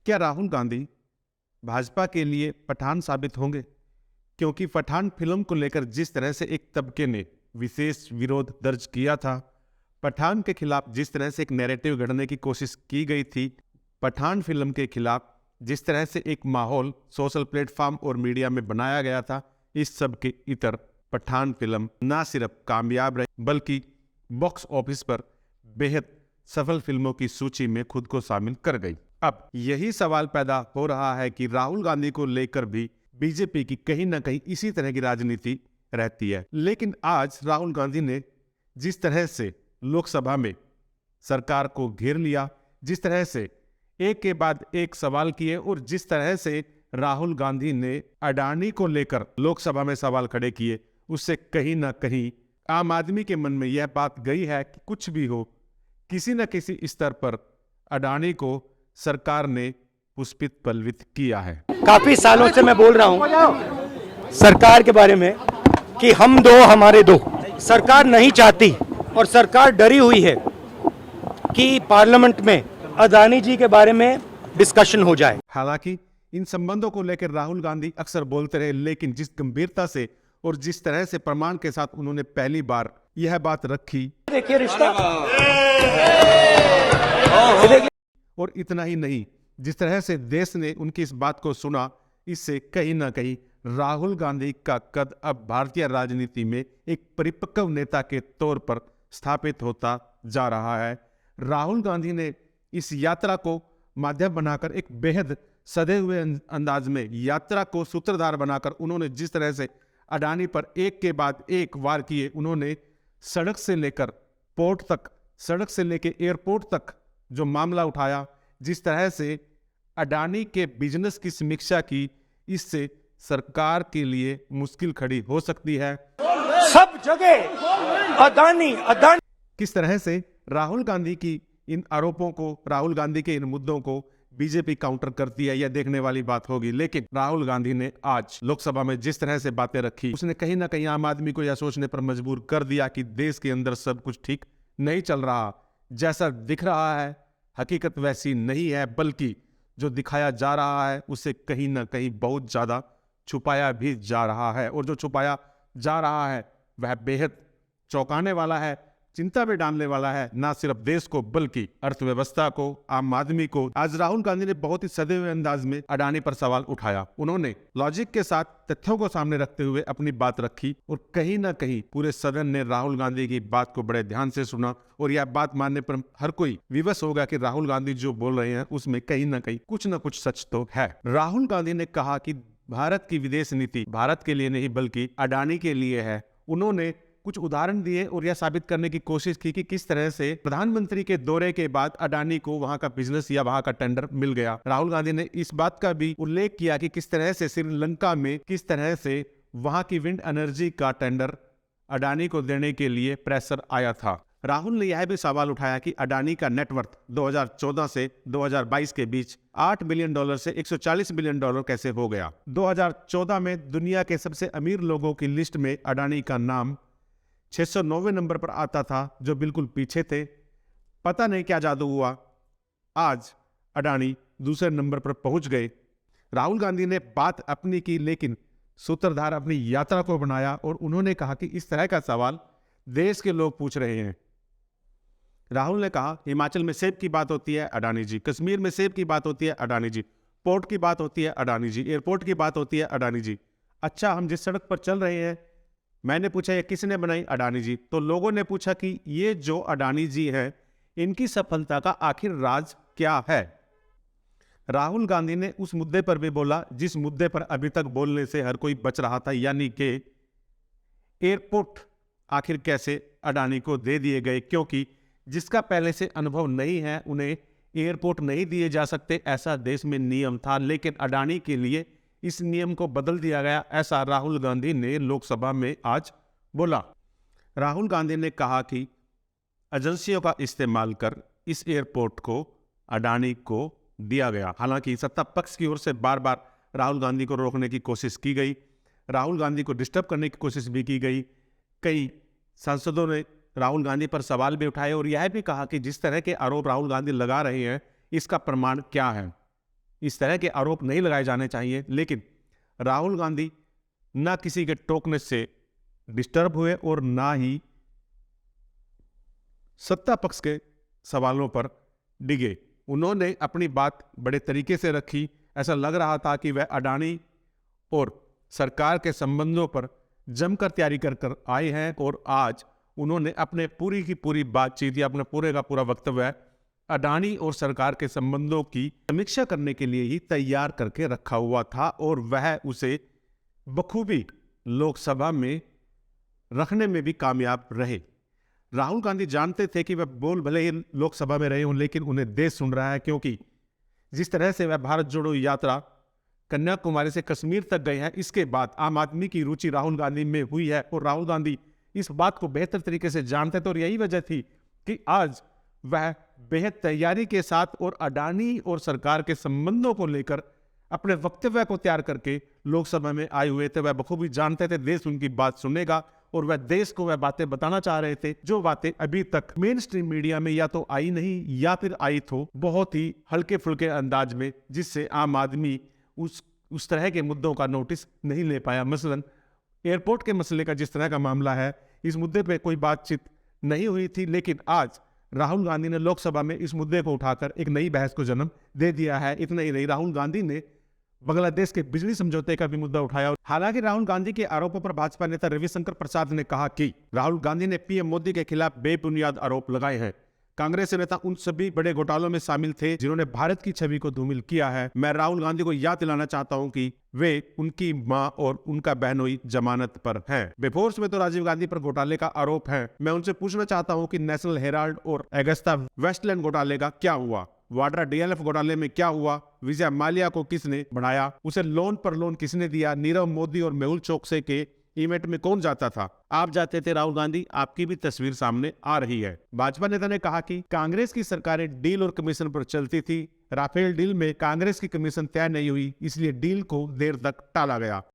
क्या राहुल गांधी भाजपा के लिए पठान साबित होंगे? क्योंकि पठान फिल्म को लेकर जिस तरह से एक तबके ने विशेष विरोध दर्ज किया था, पठान के खिलाफ जिस तरह से एक नैरेटिव गढ़ने की कोशिश की गई थी, पठान फिल्म के खिलाफ जिस तरह से एक माहौल सोशल प्लेटफॉर्म और मीडिया में बनाया गया था, इस सब के इतर पठान फिल्म ना सिर्फ कामयाब रही बल्कि बॉक्स ऑफिस पर बेहद सफल फिल्मों की सूची में खुद को शामिल कर गई। अब यही सवाल पैदा हो रहा है कि राहुल गांधी को लेकर भी बीजेपी की कहीं ना कहीं इसी तरह की राजनीति रहती है। लेकिन आज राहुल गांधी ने जिस तरह से लोकसभा में सरकार को घेर लिया, जिस तरह से एक के बाद एक सवाल किए और जिस तरह से राहुल गांधी ने अडानी को लेकर लोकसभा में सवाल खड़े किए, उससे कहीं ना कहीं आम आदमी के मन में यह बात गई है कि कुछ भी हो, किसी न किसी स्तर पर अडानी को सरकार ने पुष्पित पल्वित किया है। काफी सालों से मैं बोल रहा हूं सरकार के बारे में कि हम दो हमारे दो। सरकार नहीं चाहती और सरकार डरी हुई है कि पार्लियामेंट में अडानी जी के बारे में डिस्कशन हो जाए। हालांकि इन संबंधों को लेकर राहुल गांधी अक्सर बोलते रहे, लेकिन जिस गंभीरता से और जिस तरह से प्रमाण के साथ उन्होंने पहली बार यह बात रखी, देखिए रिश्ता, और इतना ही नहीं, जिस तरह से देश ने उनकी इस बात को सुना, इससे कहीं ना कहीं राहुल गांधी का कद अब भारतीय राजनीति में एक परिपक्व नेता के तौर पर स्थापित होता जा रहा है। राहुल गांधी ने इस यात्रा को माध्यम बनाकर एक बेहद सधे हुए अंदाज में यात्रा को सूत्रधार बनाकर उन्होंने जिस तरह से अडानी पर एक के बाद एक वार किए, उन्होंने सड़क से लेकर पोर्ट तक, सड़क से लेकर एयरपोर्ट तक जो मामला उठाया, जिस तरह से अडानी के बिजनेस की समीक्षा की, इससे सरकार के लिए मुश्किल खड़ी हो सकती है। सब जगह अडानी अडानी। किस तरह से राहुल गांधी की इन आरोपों को, राहुल गांधी के इन मुद्दों को बीजेपी काउंटर करती है, यह देखने वाली बात होगी। लेकिन राहुल गांधी ने आज लोकसभा में जिस तरह से बातें रखी, उसने कहीं ना कहीं आम आदमी को यह सोचने पर मजबूर कर दिया कि देश के अंदर सब कुछ ठीक नहीं चल रहा। जैसा दिख रहा है हकीकत वैसी नहीं है, बल्कि जो दिखाया जा रहा है उसे कहीं ना कहीं बहुत ज्यादा छुपाया भी जा रहा है, और जो छुपाया जा रहा है वह बेहद चौंकाने वाला है, चिंता में डालने वाला है, ना सिर्फ देश को बल्कि अर्थव्यवस्था को, आम आदमी को। आज राहुल गांधी ने बहुत ही सधे हुए अंदाज में अडानी पर सवाल उठाया। उन्होंने लॉजिक के साथ तथ्यों को सामने रखते हुए अपनी बात रखी, और कहीं ना कहीं पूरे सदन ने राहुल गांधी की बात को बड़े ध्यान से सुना, और यह बात मानने पर हर कोई विवश होगा कि राहुल गांधी जो बोल रहे हैं उसमें कहीं ना कहीं कुछ ना कुछ सच तो है। राहुल गांधी ने कहा कि भारत की विदेश नीति भारत के लिए नहीं बल्कि अडानी के लिए है। उन्होंने कुछ उदाहरण दिए और यह साबित करने की कोशिश की कि किस तरह से प्रधानमंत्री के दौरे के बाद अडानी को वहां का बिजनेस या वहां का टेंडर मिल गया। राहुल गांधी ने इस बात का भी उल्लेख किया कि किस तरह से श्रीलंका में किस तरह से वहां की विंड एनर्जी का टेंडर अडानी को देने के लिए प्रेशर आया था। राहुल ने यह भी सवाल उठाया कि अडानी का नेटवर्थ 2014 से 2022 के बीच $8 बिलियन से $140 बिलियन कैसे हो गया। 2014 में दुनिया के सबसे अमीर लोगों की लिस्ट में अडानी का नाम 690 नंबर पर आता था, जो बिल्कुल पीछे थे। पता नहीं क्या जादू हुआ, आज अडानी दूसरे नंबर पर पहुंच गए। राहुल गांधी ने बात अपनी की, लेकिन सूत्रधार अपनी यात्रा को बनाया, और उन्होंने कहा कि इस तरह का सवाल देश के लोग पूछ रहे हैं। राहुल ने कहा हिमाचल में सेब की बात होती है अडानी जी, कश्मीर में सेब की बात होती है अडानी जी, पोर्ट की बात होती है अडानी जी, एयरपोर्ट की बात होती है अडानी जी। अच्छा, हम जिस सड़क पर चल रहे हैं, मैंने पूछा ये किसने बनाई? अडानी जी। तो लोगों ने पूछा कि ये जो अडानी जी हैं, इनकी सफलता का आखिर राज क्या है? राहुल गांधी ने उस मुद्दे पर भी बोला जिस मुद्दे पर अभी तक बोलने से हर कोई बच रहा था, यानी कि एयरपोर्ट आखिर कैसे अडानी को दे दिए गए, क्योंकि जिसका पहले से अनुभव नहीं है उन्हें एयरपोर्ट नहीं दिए जा सकते, ऐसा देश में नियम था। लेकिन अडानी के लिए इस नियम को बदल दिया गया, ऐसा राहुल गांधी ने लोकसभा में आज बोला। राहुल गांधी ने कहा कि एजेंसियों का इस्तेमाल कर इस एयरपोर्ट को अडानी को दिया गया। हालांकि सत्ता पक्ष की ओर से बार बार राहुल गांधी को रोकने की कोशिश की गई, राहुल गांधी को डिस्टर्ब करने की कोशिश भी की गई। कई सांसदों ने राहुल गांधी पर सवाल भी उठाए और यह भी कहा कि जिस तरह के आरोप राहुल गांधी लगा रहे हैं, इसका प्रमाण क्या है, इस तरह के आरोप नहीं लगाए जाने चाहिए। लेकिन राहुल गांधी ना किसी के टोकने से डिस्टर्ब हुए और ना ही सत्ता पक्ष के सवालों पर डिगे। उन्होंने अपनी बात बड़े तरीके से रखी। ऐसा लग रहा था कि वह अडानी और सरकार के संबंधों पर जमकर तैयारी कर आए हैं और आज उन्होंने अपने पूरी की पूरी बातचीत या अपना पूरे का पूरा वक्तव्य अडानी और सरकार के संबंधों की समीक्षा करने के लिए ही तैयार करके रखा हुआ था और वह उसे बखूबी लोकसभा में रखने में भी कामयाब रहे। राहुल गांधी जानते थे कि वह बोल भले ही लोकसभा में रहे हों, लेकिन उन्हें देश सुन रहा है, क्योंकि जिस तरह से वह भारत जोड़ो यात्रा कन्याकुमारी से कश्मीर तक गए हैं, इसके बाद आम आदमी की रुचि राहुल गांधी में हुई है और राहुल गांधी इस बात को बेहतर तरीके से जानते थे। और यही वजह थी कि आज वह बेहद तैयारी के साथ और अडानी और सरकार के संबंधों को लेकर अपने वक्तव्य को तैयार करके लोकसभा में आए हुए थे। वह बखूबी जानते थे देश उनकी बात सुनेगा और वह देश को वह बातें बताना चाह रहे थे जो बातें अभी तक मेन स्ट्रीम मीडिया में या तो आई नहीं या फिर आई तो बहुत ही हल्के फुल्के अंदाज में, जिससे आम आदमी उस तरह के मुद्दों का नोटिस नहीं ले पाया। मसलन एयरपोर्ट के मसले का जिस तरह का मामला है, इस मुद्दे पे कोई बातचीत नहीं हुई थी, लेकिन आज राहुल गांधी ने लोकसभा में इस मुद्दे को उठाकर एक नई बहस को जन्म दे दिया है। इतना ही नहीं, राहुल गांधी ने बांग्लादेश के बिजली समझौते का भी मुद्दा उठाया। हालांकि राहुल गांधी के आरोपों पर भाजपा नेता रविशंकर प्रसाद ने कहा कि राहुल गांधी ने पीएम मोदी के खिलाफ बेबुनियाद आरोप लगाए हैं। कांग्रेस नेता उन सभी बड़े घोटालों में शामिल थे जिन्होंने भारत की छवि को धूमिल किया है। मैं राहुल गांधी को याद दिलाना चाहता हूं कि वे, उनकी मां और उनका बहनोई जमानत पर हैं। बेफोर्स में तो राजीव गांधी पर घोटाले का आरोप है। मैं उनसे पूछना चाहता हूं कि नेशनल हेराल्ड और अगस्ता वेस्टलैंड घोटाले का क्या हुआ? वाड्रा डीएलएफ घोटाले में क्या हुआ? विजय माल्या को किसने बढ़ाया? उसे लोन पर लोन किसने दिया? नीरव मोदी और मेहुल चोकसी के इवेंट में कौन जाता था? आप जाते थे राहुल गांधी, आपकी भी तस्वीर सामने आ रही है। भाजपा नेता ने कहा कि कांग्रेस की सरकारें डील और कमीशन पर चलती थी। राफेल डील में कांग्रेस की कमीशन तय नहीं हुई, इसलिए डील को देर तक टाला गया।